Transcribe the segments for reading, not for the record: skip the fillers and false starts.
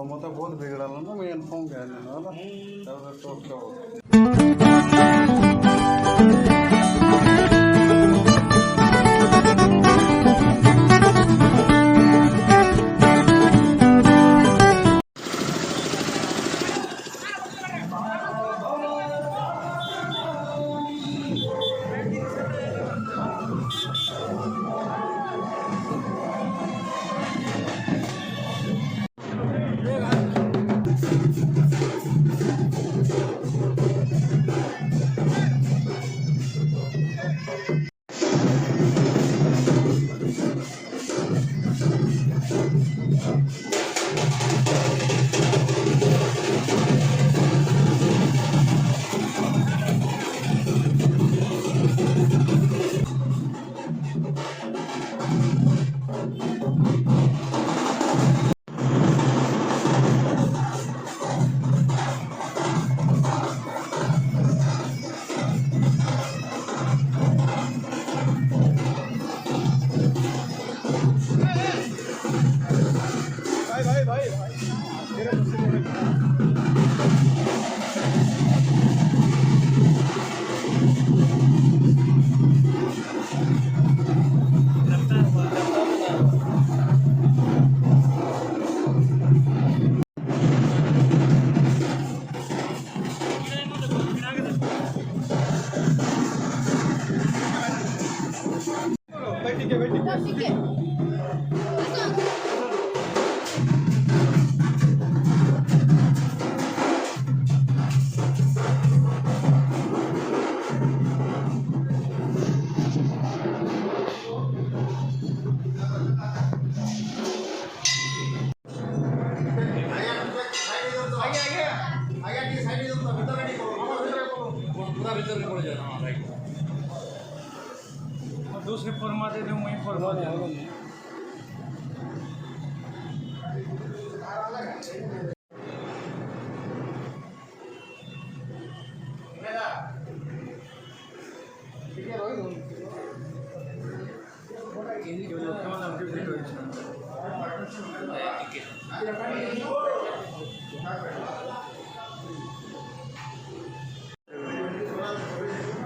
मत बहुत बिगड़ा ना मैं इन्फॉर्म किया दूसरे फरमा दे दूँ वहीं फरमा दे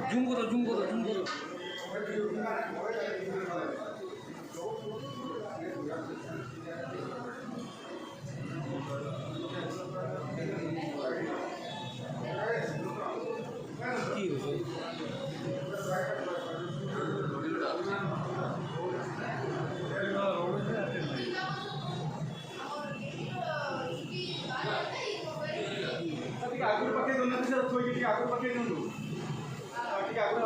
जूम करो जूम करो जूम करो आगुर पके दोन दिवसात थोडी की आगुर पके दोन ठीक आगुर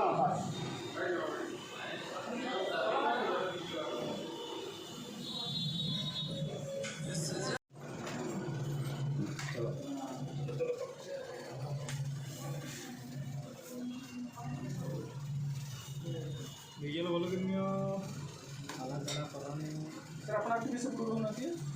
ये बोलो कि मैं आला जाना पता नहीं सर अपना किसी से प्रूव होना चाहिए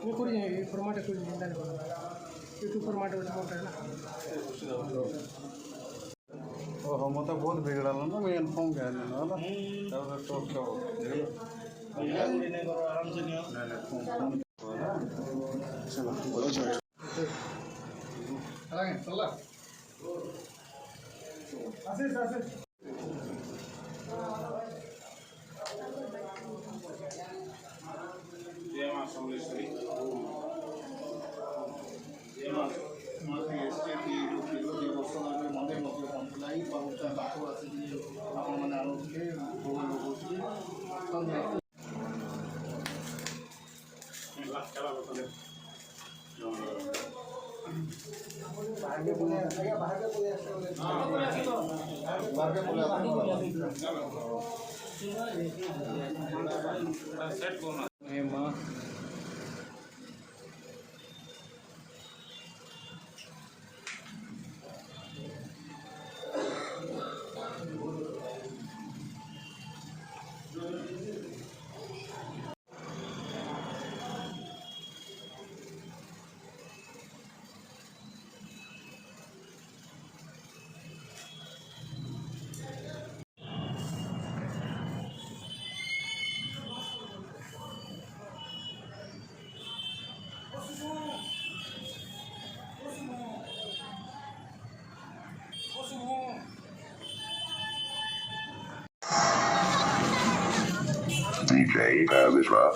वो कोई नहीं फॉर्मेट कोई नहीं डाल यूट्यूब फॉर्मेट वाला है ना ओहो मत बहुत बिगड़ा ना मैं इन्फॉर्म किया आराम से नहीं అలాగే చల్లా ఆశీష్ ఆశీష్ జయమా సౌలేశ్వరి జయమా మాకు ఎస్టేట్ ఈ వస్తువులు ముందే మొదలు పంపుతాయి ప్రభుత్వం తక్కువ అసలు మన ఆలోచన భూములు పోతుంది చాలా बाहर के बोले आया बाहर के बोले बाहर के बोले सेट कौन है मां DJ Azra.